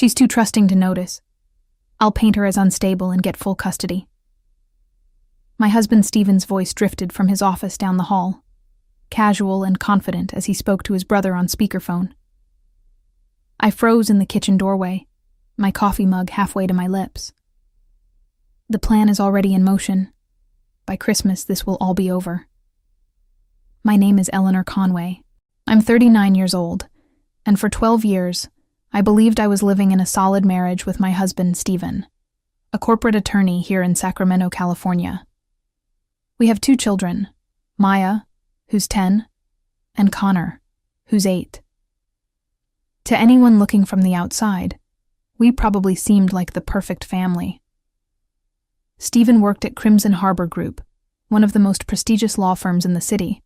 She's too trusting to notice. I'll paint her as unstable and get full custody." My husband Stephen's voice drifted from his office down the hall, casual and confident as he spoke to his brother on speakerphone. I froze in the kitchen doorway, my coffee mug halfway to my lips. The plan is already in motion. By Christmas, this will all be over. My name is Eleanor Conway. I'm 39 years old, and for 12 years, I believed I was living in a solid marriage with my husband, Stephen, a corporate attorney here in Sacramento, California. We have 2 children, Maya, who's 10, and Connor, who's 8. To anyone looking from the outside, we probably seemed like the perfect family. Stephen worked at Crimson Harbor Group, one of the most prestigious law firms in the city,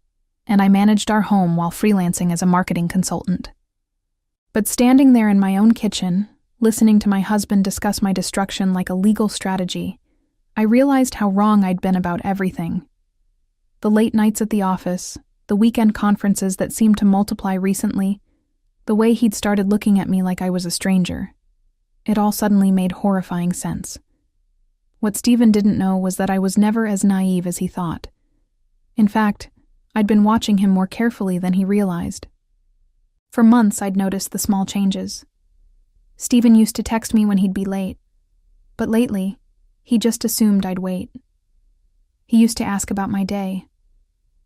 and I managed our home while freelancing as a marketing consultant. But standing there in my own kitchen, listening to my husband discuss my destruction like a legal strategy, I realized how wrong I'd been about everything. The late nights at the office, the weekend conferences that seemed to multiply recently, the way he'd started looking at me like I was a stranger. It all suddenly made horrifying sense. What Stephen didn't know was that I was never as naive as he thought. In fact, I'd been watching him more carefully than he realized. For months, I'd noticed the small changes. Stephen used to text me when he'd be late, but lately, he just assumed I'd wait. He used to ask about my day,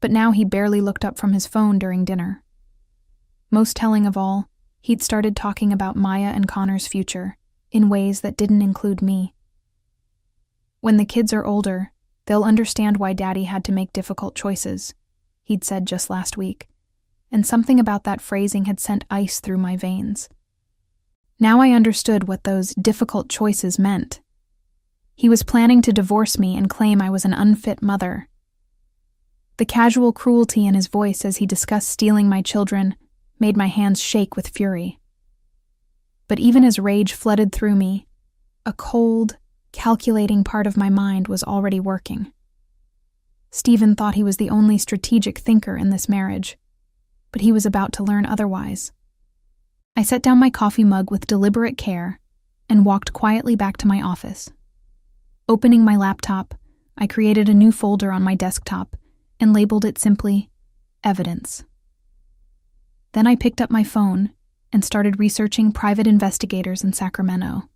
but now he barely looked up from his phone during dinner. Most telling of all, he'd started talking about Maya and Connor's future in ways that didn't include me. "When the kids are older, they'll understand why Daddy had to make difficult choices," he'd said just last week, and something about that phrasing had sent ice through my veins. Now I understood what those difficult choices meant. He was planning to divorce me and claim I was an unfit mother. The casual cruelty in his voice as he discussed stealing my children made my hands shake with fury. But even as rage flooded through me, a cold, calculating part of my mind was already working. Stephen thought he was the only strategic thinker in this marriage, but he was about to learn otherwise. I set down my coffee mug with deliberate care and walked quietly back to my office. Opening my laptop, I created a new folder on my desktop and labeled it simply, Evidence. Then I picked up my phone and started researching private investigators in Sacramento.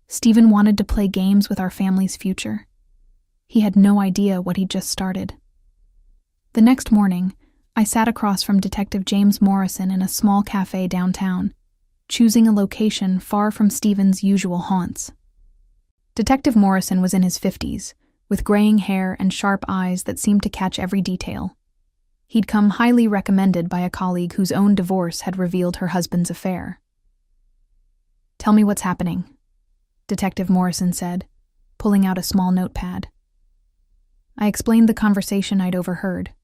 Stephen wanted to play games with our family's future. He had no idea what he'd just started. The next morning, I sat across from Detective James Morrison in a small cafe downtown, choosing a location far from Stephen's usual haunts. Detective Morrison was in his 50s, with graying hair and sharp eyes that seemed to catch every detail. He'd come highly recommended by a colleague whose own divorce had revealed her husband's affair. "Tell me what's happening," Detective Morrison said, pulling out a small notepad. I explained the conversation I'd overheard,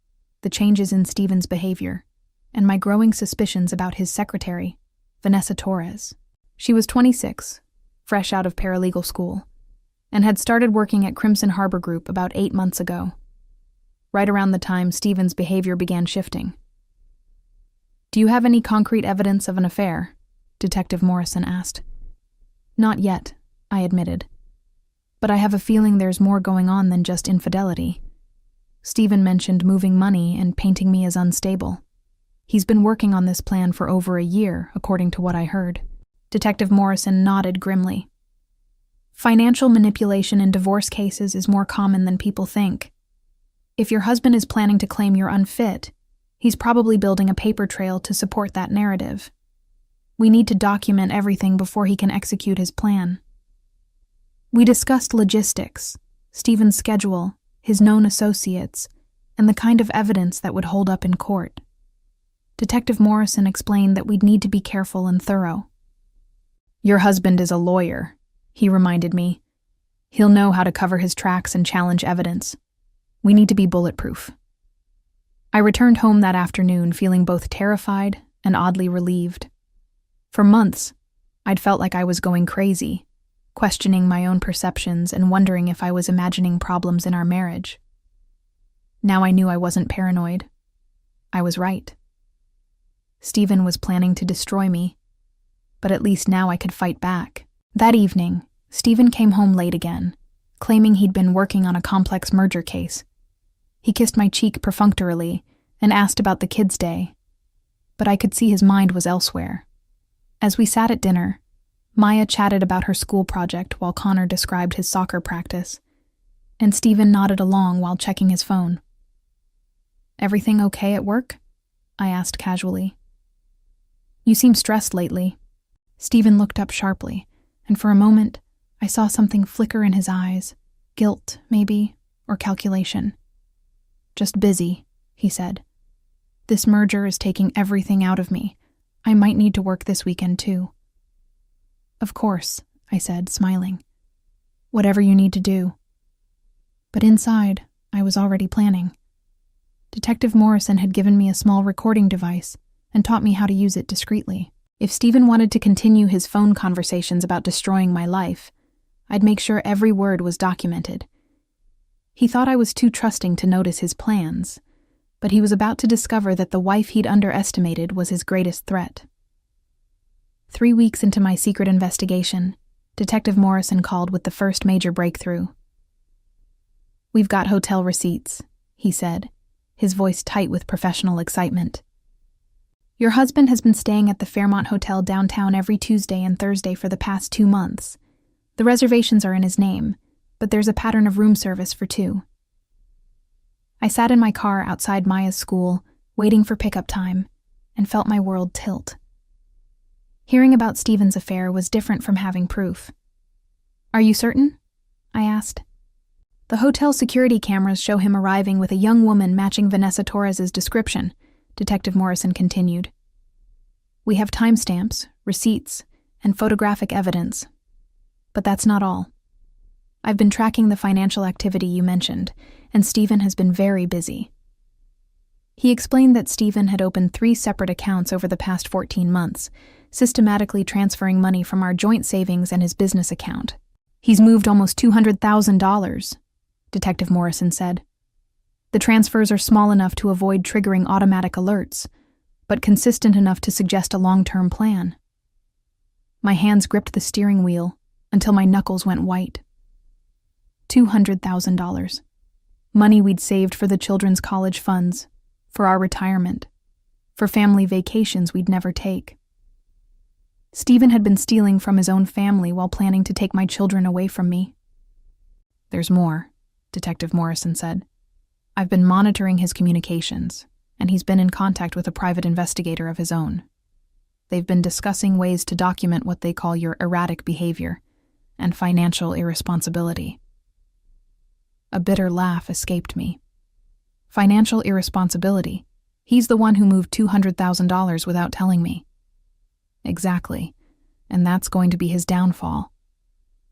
the changes in Stephen's behavior, and my growing suspicions about his secretary, Vanessa Torres. She was 26, fresh out of paralegal school, and had started working at Crimson Harbor Group about 8 months ago, right around the time Stephen's behavior began shifting. "Do you have any concrete evidence of an affair?" Detective Morrison asked. "Not yet," I admitted. "But I have a feeling there's more going on than just infidelity. Stephen mentioned moving money and painting me as unstable. He's been working on this plan for over a year, according to what I heard." Detective Morrison nodded grimly. "Financial manipulation in divorce cases is more common than people think. If your husband is planning to claim you're unfit, he's probably building a paper trail to support that narrative. We need to document everything before he can execute his plan." We discussed logistics, Stephen's schedule, his known associates, and the kind of evidence that would hold up in court. Detective Morrison explained that we'd need to be careful and thorough. "Your husband is a lawyer," he reminded me. "He'll know how to cover his tracks and challenge evidence. We need to be bulletproof." I returned home that afternoon feeling both terrified and oddly relieved. For months, I'd felt like I was going crazy, questioning my own perceptions and wondering if I was imagining problems in our marriage. Now I knew I wasn't paranoid. I was right. Stephen was planning to destroy me, but at least now I could fight back. That evening, Stephen came home late again, claiming he'd been working on a complex merger case. He kissed my cheek perfunctorily and asked about the kids' day, but I could see his mind was elsewhere. As we sat at dinner, Maya chatted about her school project while Connor described his soccer practice, and Stephen nodded along while checking his phone. "Everything okay at work?" I asked casually. "You seem stressed lately." Stephen looked up sharply, and for a moment, I saw something flicker in his eyes. Guilt, maybe, or calculation. "Just busy," he said. "This merger is taking everything out of me. I might need to work this weekend, too." "Of course," I said, smiling. "Whatever you need to do." But inside, I was already planning. Detective Morrison had given me a small recording device and taught me how to use it discreetly. If Stephen wanted to continue his phone conversations about destroying my life, I'd make sure every word was documented. He thought I was too trusting to notice his plans, but he was about to discover that the wife he'd underestimated was his greatest threat. 3 weeks into my secret investigation, Detective Morrison called with the first major breakthrough. "We've got hotel receipts," he said, his voice tight with professional excitement. "Your husband has been staying at the Fairmont Hotel downtown every Tuesday and Thursday for the past 2 months. The reservations are in his name, but there's a pattern of room service for 2. I sat in my car outside Maya's school, waiting for pickup time, and felt my world tilt. Hearing about Stephen's affair was different from having proof. "Are you certain?" I asked. "The hotel security cameras show him arriving with a young woman matching Vanessa Torres's description," Detective Morrison continued. "We have timestamps, receipts, and photographic evidence. But that's not all. I've been tracking the financial activity you mentioned, and Stephen has been very busy." He explained that Stephen had opened 3 separate accounts over the past 14 months, systematically transferring money from our joint savings and his business account. "He's moved almost $200,000, Detective Morrison said. "The transfers are small enough to avoid triggering automatic alerts, but consistent enough to suggest a long-term plan." My hands gripped the steering wheel until my knuckles went white. $200,000. Money we'd saved for the children's college funds, for our retirement, for family vacations we'd never take. Stephen had been stealing from his own family while planning to take my children away from me. "There's more," Detective Morrison said. "I've been monitoring his communications, and he's been in contact with a private investigator of his own. They've been discussing ways to document what they call your erratic behavior and financial irresponsibility." A bitter laugh escaped me. Financial irresponsibility? He's the one who moved $200,000 without telling me. Exactly, and that's going to be his downfall.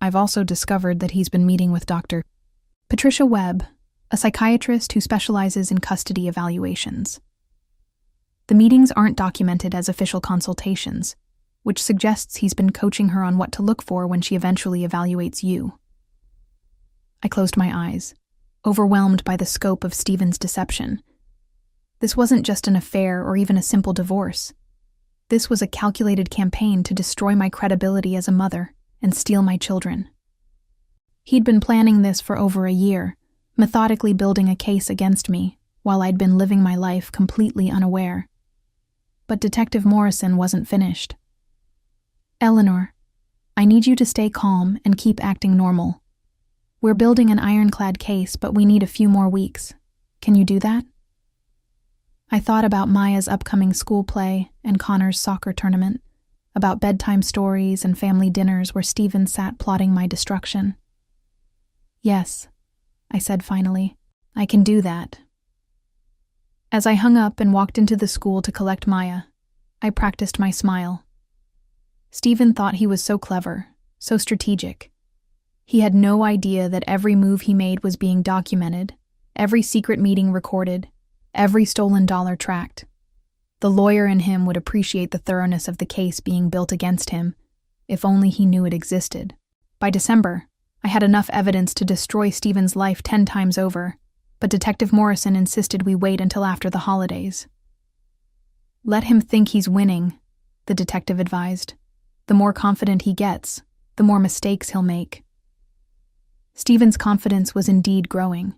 I've also discovered that he's been meeting with Dr. Patricia Webb, a psychiatrist who specializes in custody evaluations. The meetings aren't documented as official consultations, which suggests he's been coaching her on what to look for when she eventually evaluates you. I closed my eyes, overwhelmed by the scope of Stephen's deception. This wasn't just an affair or even a simple divorce. This was a calculated campaign to destroy my credibility as a mother and steal my children. He'd been planning this for over a year, methodically building a case against me, while I'd been living my life completely unaware. But Detective Morrison wasn't finished. "Eleanor, I need you to stay calm and keep acting normal. We're building an ironclad case, but we need a few more weeks. Can you do that?" I thought about Maya's upcoming school play and Connor's soccer tournament, about bedtime stories and family dinners where Stephen sat plotting my destruction. "Yes," I said finally, "I can do that." As I hung up and walked into the school to collect Maya, I practiced my smile. Stephen thought he was so clever, so strategic. He had no idea that every move he made was being documented, every secret meeting recorded, every stolen dollar tracked. The lawyer in him would appreciate the thoroughness of the case being built against him, if only he knew it existed. By December, I had enough evidence to destroy Stephen's life 10 times over, but Detective Morrison insisted we wait until after the holidays. "Let him think he's winning," the detective advised. The more confident he gets, the more mistakes he'll make. Stephen's confidence was indeed growing.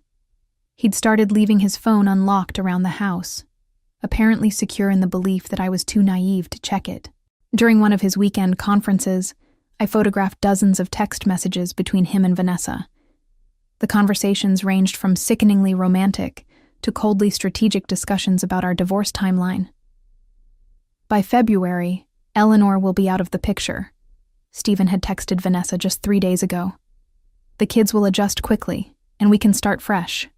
He'd started leaving his phone unlocked around the house, apparently secure in the belief that I was too naive to check it. During one of his weekend conferences, I photographed dozens of text messages between him and Vanessa. The conversations ranged from sickeningly romantic to coldly strategic discussions about our divorce timeline. By February, Eleanor will be out of the picture. Stephen had texted Vanessa just 3 days ago. The kids will adjust quickly, and we can start fresh.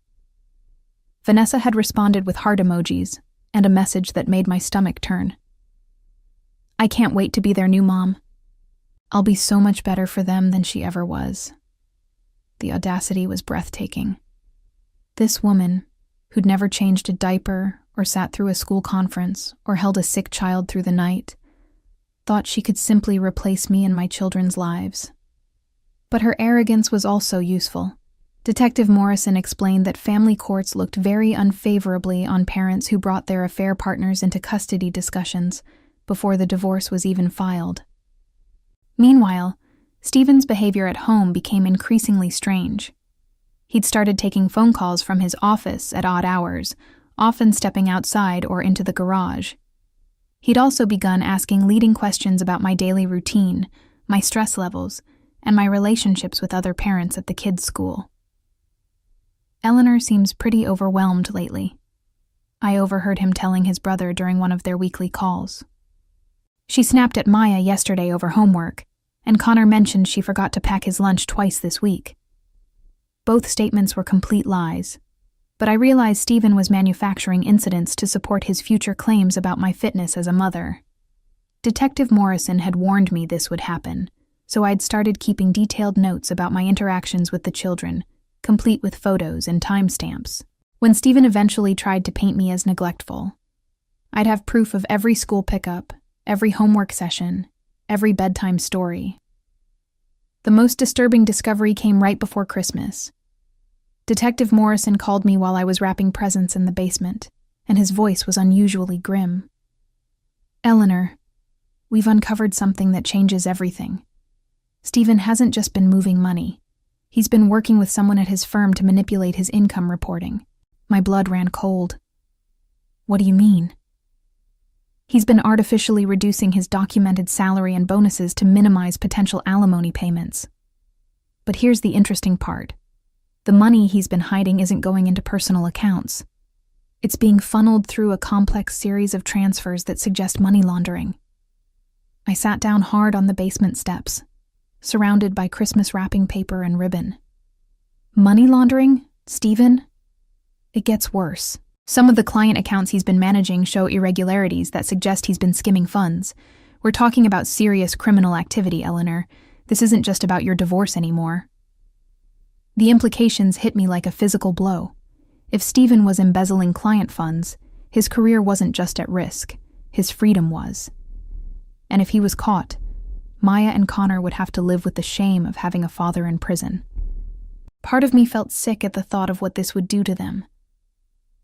Vanessa had responded with heart emojis and a message that made my stomach turn. I can't wait to be their new mom. I'll be so much better for them than she ever was. The audacity was breathtaking. This woman, who'd never changed a diaper or sat through a school conference or held a sick child through the night, thought she could simply replace me in my children's lives. But her arrogance was also useful. Detective Morrison explained that family courts looked very unfavorably on parents who brought their affair partners into custody discussions before the divorce was even filed. Meanwhile, Stephen's behavior at home became increasingly strange. He'd started taking phone calls from his office at odd hours, often stepping outside or into the garage. He'd also begun asking leading questions about my daily routine, my stress levels, and my relationships with other parents at the kids' school. Eleanor seems pretty overwhelmed lately. I overheard him telling his brother during one of their weekly calls. She snapped at Maya yesterday over homework, and Connor mentioned she forgot to pack his lunch twice this week. Both statements were complete lies, but I realized Stephen was manufacturing incidents to support his future claims about my fitness as a mother. Detective Morrison had warned me this would happen, so I'd started keeping detailed notes about my interactions with the children, complete with photos and timestamps. When Stephen eventually tried to paint me as neglectful, I'd have proof of every school pickup, every homework session, every bedtime story. The most disturbing discovery came right before Christmas. Detective Morrison called me while I was wrapping presents in the basement, and his voice was unusually grim. Eleanor, we've uncovered something that changes everything. Stephen hasn't just been moving money. He's been working with someone at his firm to manipulate his income reporting. My blood ran cold. What do you mean? He's been artificially reducing his documented salary and bonuses to minimize potential alimony payments. But here's the interesting part. The money he's been hiding isn't going into personal accounts. It's being funneled through a complex series of transfers that suggest money laundering. I sat down hard on the basement steps, surrounded by Christmas wrapping paper and ribbon. Money laundering? Stephen? It gets worse. Some of the client accounts he's been managing show irregularities that suggest he's been skimming funds. We're talking about serious criminal activity, Eleanor. This isn't just about your divorce anymore. The implications hit me like a physical blow. If Stephen was embezzling client funds, his career wasn't just at risk, his freedom was. And if he was caught, Maya and Connor would have to live with the shame of having a father in prison. Part of me felt sick at the thought of what this would do to them.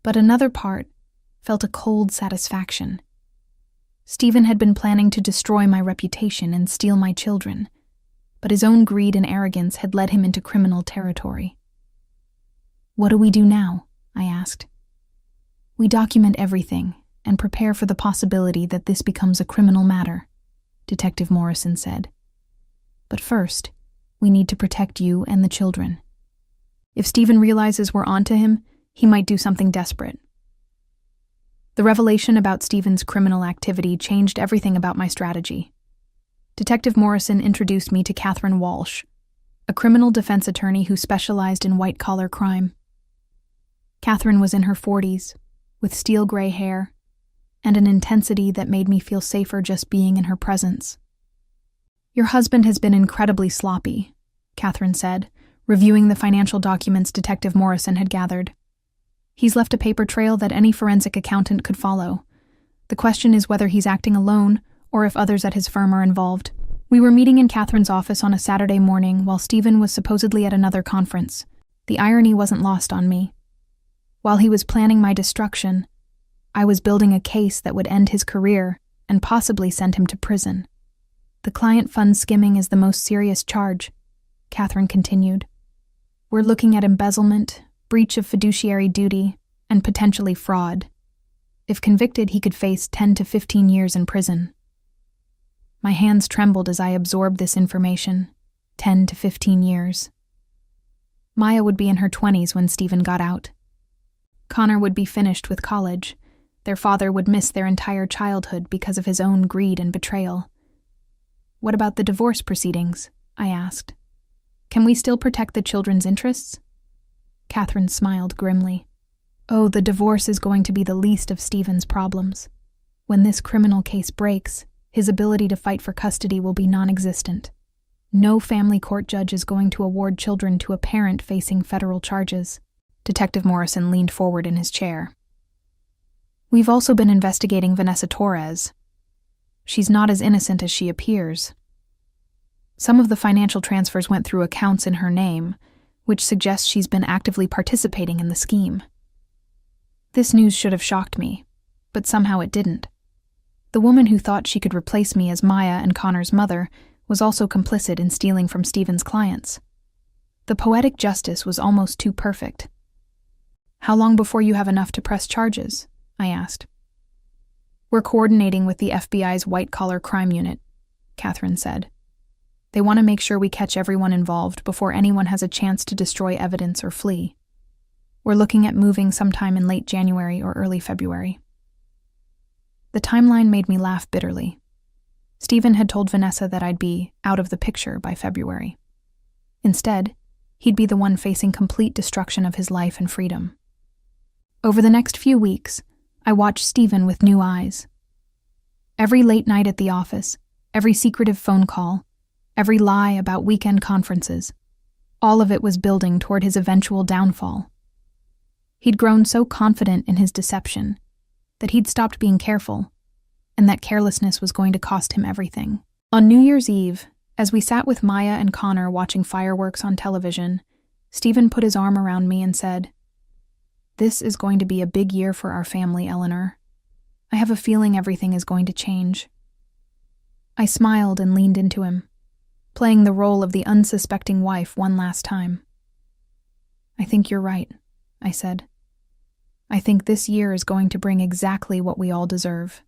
But another part felt a cold satisfaction. Stephen had been planning to destroy my reputation and steal my children, but his own greed and arrogance had led him into criminal territory. What do we do now? I asked. We document everything and prepare for the possibility that this becomes a criminal matter, Detective Morrison said. But first, we need to protect you and the children. If Stephen realizes we're onto him, he might do something desperate. The revelation about Stephen's criminal activity changed everything about my strategy. Detective Morrison introduced me to Catherine Walsh, a criminal defense attorney who specialized in white-collar crime. Catherine was in her 40s, with steel gray hair, and an intensity that made me feel safer just being in her presence. Your husband has been incredibly sloppy, Catherine said, reviewing the financial documents Detective Morrison had gathered. He's left a paper trail that any forensic accountant could follow. The question is whether he's acting alone or if others at his firm are involved. We were meeting in Catherine's office on a Saturday morning while Stephen was supposedly at another conference. The irony wasn't lost on me. While he was planning my destruction, I was building a case that would end his career and possibly send him to prison. The The client fund skimming is the most serious charge, Catherine continued. We're looking at embezzlement, breach of fiduciary duty, and potentially fraud. If convicted, he could face 10 to 15 years in prison. My hands trembled as I absorbed this information. 10 to 15 years. Maya would be in her 20s when Stephen got out. Connor would be finished with college. Their father would miss their entire childhood because of his own greed and betrayal. What about the divorce proceedings? I asked. Can we still protect the children's interests? Catherine smiled grimly. Oh, the divorce is going to be the least of Stephen's problems. When this criminal case breaks, his ability to fight for custody will be non-existent. No family court judge is going to award children to a parent facing federal charges. Detective Morrison leaned forward in his chair. We've also been investigating Vanessa Torres. She's not as innocent as she appears. Some of the financial transfers went through accounts in her name, which suggests she's been actively participating in the scheme. This news should have shocked me, but somehow it didn't. The woman who thought she could replace me as Maya and Connor's mother was also complicit in stealing from Stephen's clients. The poetic justice was almost too perfect. How long before you have enough to press charges? I asked. We're coordinating with the FBI's white-collar crime unit, Catherine said. They want to make sure we catch everyone involved before anyone has a chance to destroy evidence or flee. We're looking at moving sometime in late January or early February. The timeline made me laugh bitterly. Stephen had told Vanessa that I'd be out of the picture by February. Instead, he'd be the one facing complete destruction of his life and freedom. Over the next few weeks, I watched Stephen with new eyes. Every late night at the office, every secretive phone call, every lie about weekend conferences, all of it was building toward his eventual downfall. He'd grown so confident in his deception that he'd stopped being careful, and that carelessness was going to cost him everything. On New Year's Eve, as we sat with Maya and Connor watching fireworks on television, Stephen put his arm around me and said, "This is going to be a big year for our family, Eleanor. I have a feeling everything is going to change." I smiled and leaned into him, playing the role of the unsuspecting wife one last time. "I think you're right," I said. "I think this year is going to bring exactly what we all deserve."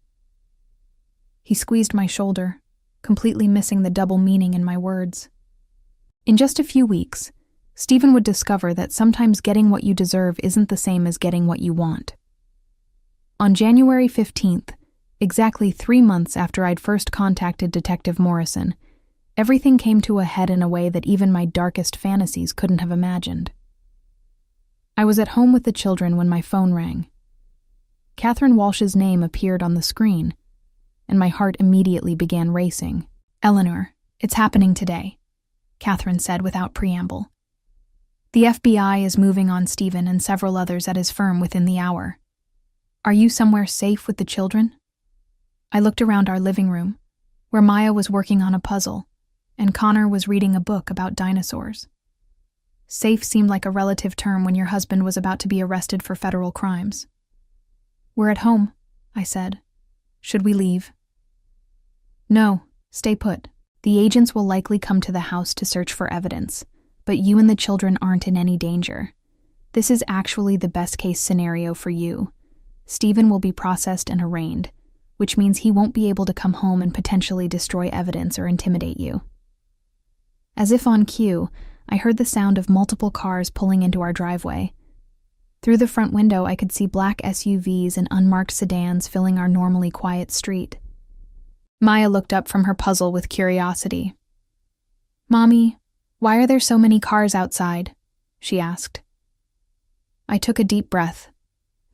He squeezed my shoulder, completely missing the double meaning in my words. In just a few weeks, Stephen would discover that sometimes getting what you deserve isn't the same as getting what you want. On January 15th, exactly 3 months after I'd first contacted Detective Morrison, everything came to a head in a way that even my darkest fantasies couldn't have imagined. I was at home with the children when my phone rang. Catherine Walsh's name appeared on the screen, and my heart immediately began racing. "Eleanor, it's happening today," Catherine said without preamble. "The FBI is moving on Stephen and several others at his firm within the hour. Are you somewhere safe with the children?" I looked around our living room, where Maya was working on a puzzle, and Connor was reading a book about dinosaurs. Safe seemed like a relative term when your husband was about to be arrested for federal crimes. "We're at home," I said. "Should we leave?" "No, stay put. The agents will likely come to the house to search for evidence, but you and the children aren't in any danger. This is actually the best-case scenario for you. Stephen will be processed and arraigned, which means he won't be able to come home and potentially destroy evidence or intimidate you." As if on cue, I heard the sound of multiple cars pulling into our driveway. Through the front window, I could see black SUVs and unmarked sedans filling our normally quiet street. Maya looked up from her puzzle with curiosity. "Mommy, why are there so many cars outside?" she asked. I took a deep breath,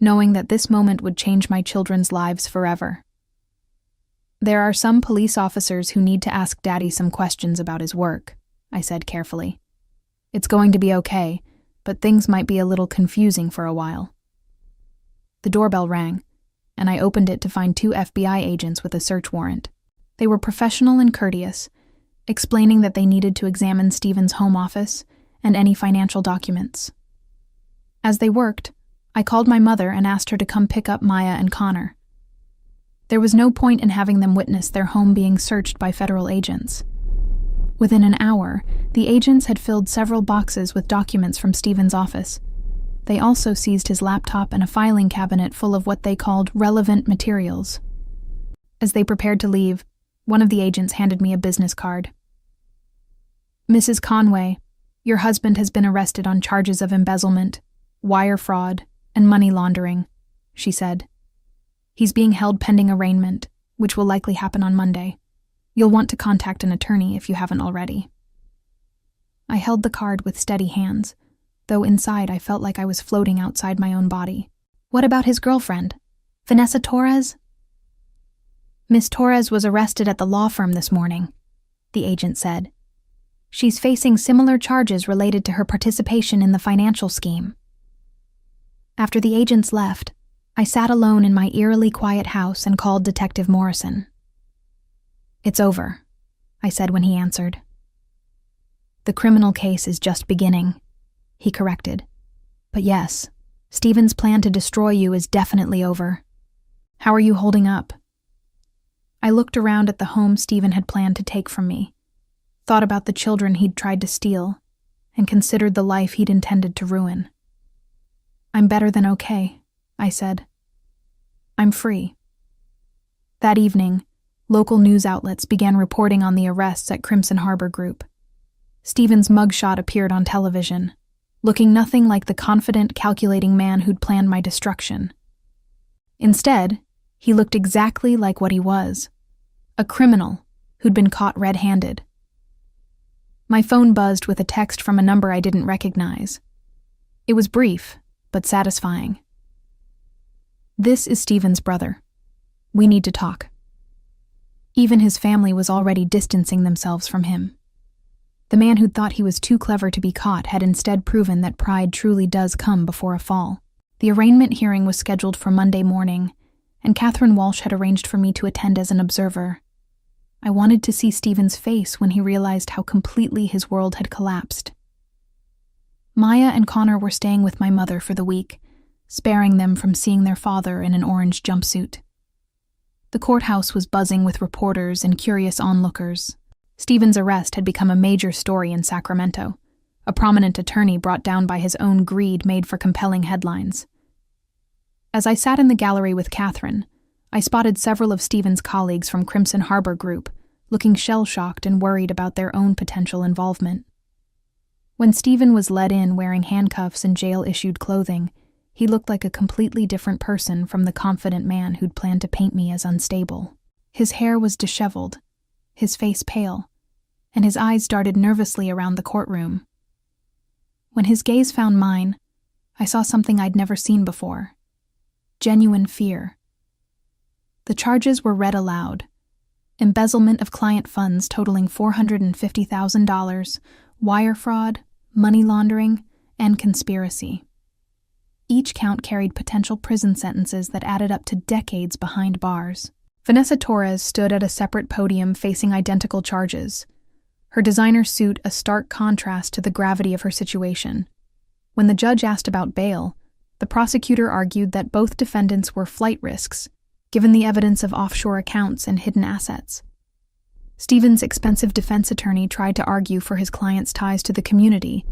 knowing that this moment would change my children's lives forever. "There are some police officers who need to ask Daddy some questions about his work," I said carefully. "It's going to be okay, but things might be a little confusing for a while." The doorbell rang, and I opened it to find 2 FBI agents with a search warrant. They were professional and courteous, explaining that they needed to examine Stephen's home office and any financial documents. As they worked, I called my mother and asked her to come pick up Maya and Connor. There was no point in having them witness their home being searched by federal agents. Within an hour, the agents had filled several boxes with documents from Stephen's office. They also seized his laptop and a filing cabinet full of what they called relevant materials. As they prepared to leave, one of the agents handed me a business card. "Mrs. Conway, your husband has been arrested on charges of embezzlement, wire fraud, and money laundering," she said. "He's being held pending arraignment, which will likely happen on Monday. You'll want to contact an attorney if you haven't already." I held the card with steady hands, though inside I felt like I was floating outside my own body. "What about his girlfriend, Vanessa Torres?" "Miss Torres was arrested at the law firm this morning," the agent said. "She's facing similar charges related to her participation in the financial scheme." After the agents left, I sat alone in my eerily quiet house and called Detective Morrison. "It's over," I said when he answered. "The criminal case is just beginning," he corrected. "But yes, Stephen's plan to destroy you is definitely over. How are you holding up?" I looked around at the home Stephen had planned to take from me, thought about the children he'd tried to steal, and considered the life he'd intended to ruin. "I'm better than okay," I said. "I'm free." That evening, local news outlets began reporting on the arrests at Crimson Harbor Group. Stephen's mugshot appeared on television, looking nothing like the confident, calculating man who'd planned my destruction. Instead, he looked exactly like what he was, a criminal who'd been caught red-handed. My phone buzzed with a text from a number I didn't recognize. It was brief, but satisfying. "This is Stephen's brother. We need to talk." Even his family was already distancing themselves from him. The man who'd thought he was too clever to be caught had instead proven that pride truly does come before a fall. The arraignment hearing was scheduled for Monday morning, and Catherine Walsh had arranged for me to attend as an observer. I wanted to see Stephen's face when he realized how completely his world had collapsed. Maya and Connor were staying with my mother for the week, sparing them from seeing their father in an orange jumpsuit. The courthouse was buzzing with reporters and curious onlookers. Stephen's arrest had become a major story in Sacramento. A prominent attorney brought down by his own greed made for compelling headlines. As I sat in the gallery with Catherine, I spotted several of Stephen's colleagues from Crimson Harbor Group, looking shell-shocked and worried about their own potential involvement. When Stephen was led in wearing handcuffs and jail-issued clothing, he looked like a completely different person from the confident man who'd planned to paint me as unstable. His hair was disheveled, his face pale, and his eyes darted nervously around the courtroom. When his gaze found mine, I saw something I'd never seen before: genuine fear. The charges were read aloud: embezzlement of client funds totaling $450,000, wire fraud, money laundering, and conspiracy. Each count carried potential prison sentences that added up to decades behind bars. Vanessa Torres stood at a separate podium facing identical charges, her designer suit a stark contrast to the gravity of her situation. When the judge asked about bail, the prosecutor argued that both defendants were flight risks, given the evidence of offshore accounts and hidden assets. Stephen's expensive defense attorney tried to argue for his client's ties to the community,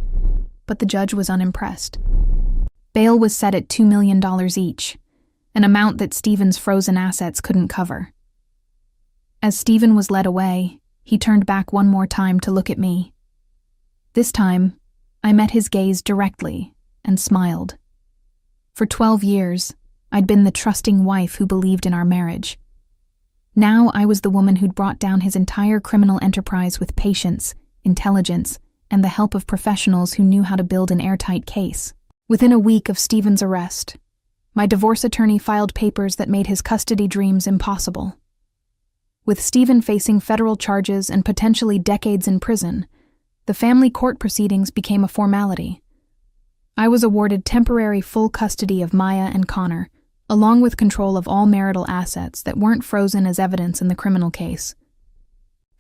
but the judge was unimpressed. Bail was set at $2 million each, an amount that Stephen's frozen assets couldn't cover. As Stephen was led away, he turned back one more time to look at me. This time, I met his gaze directly and smiled. For 12 years, I'd been the trusting wife who believed in our marriage. Now I was the woman who'd brought down his entire criminal enterprise with patience, intelligence, and the help of professionals who knew how to build an airtight case. Within a week of Stephen's arrest, my divorce attorney filed papers that made his custody dreams impossible. With Stephen facing federal charges and potentially decades in prison, the family court proceedings became a formality. I was awarded temporary full custody of Maya and Connor, along with control of all marital assets that weren't frozen as evidence in the criminal case.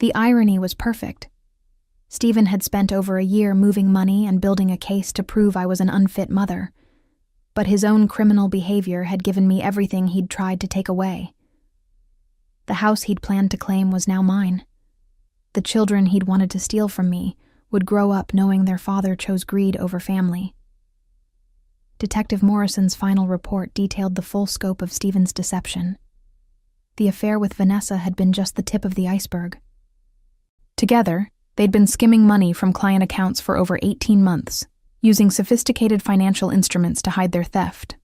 The irony was perfect. Stephen had spent over a year moving money and building a case to prove I was an unfit mother, but his own criminal behavior had given me everything he'd tried to take away. The house he'd planned to claim was now mine. The children he'd wanted to steal from me would grow up knowing their father chose greed over family. Detective Morrison's final report detailed the full scope of Stephen's deception. The affair with Vanessa had been just the tip of the iceberg. Together, they'd been skimming money from client accounts for over 18 months, using sophisticated financial instruments to hide their theft.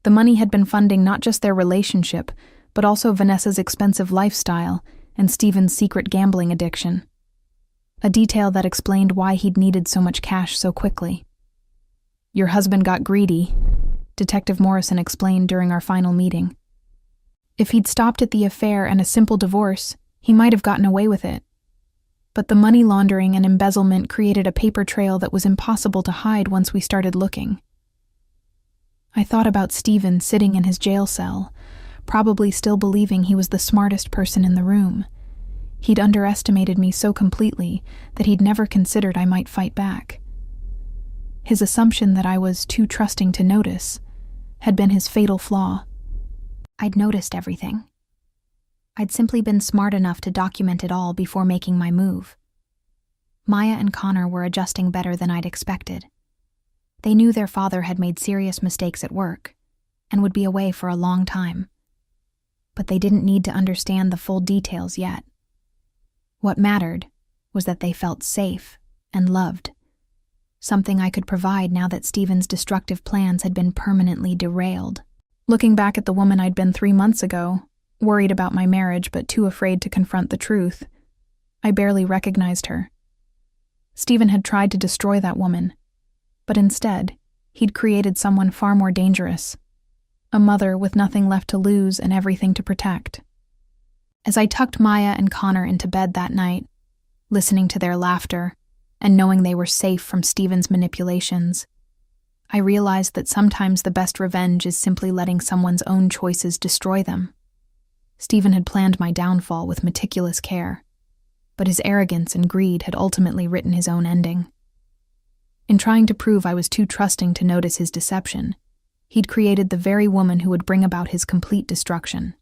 The money had been funding not just their relationship, but also Vanessa's expensive lifestyle and Stephen's secret gambling addiction. A detail that explained why he'd needed so much cash so quickly. "Your husband got greedy," Detective Morrison explained during our final meeting. If he'd stopped at the affair and a simple divorce, he might have gotten away with it. But the money laundering and embezzlement created a paper trail that was impossible to hide once we started looking. I thought about Stephen sitting in his jail cell, probably still believing he was the smartest person in the room. He'd underestimated me so completely that he'd never considered I might fight back. His assumption that I was too trusting to notice had been his fatal flaw. I'd noticed everything. I'd simply been smart enough to document it all before making my move. Maya and Connor were adjusting better than I'd expected. They knew their father had made serious mistakes at work and would be away for a long time. But they didn't need to understand the full details yet. What mattered was that they felt safe and loved, something I could provide now that Stephen's destructive plans had been permanently derailed. Looking back at the woman I'd been 3 months ago, worried about my marriage but too afraid to confront the truth, I barely recognized her. Stephen had tried to destroy that woman, but instead, he'd created someone far more dangerous, a mother with nothing left to lose and everything to protect. As I tucked Maya and Connor into bed that night, listening to their laughter and knowing they were safe from Stephen's manipulations, I realized that sometimes the best revenge is simply letting someone's own choices destroy them. Stephen had planned my downfall with meticulous care, but his arrogance and greed had ultimately written his own ending. In trying to prove I was too trusting to notice his deception, he'd created the very woman who would bring about his complete destruction.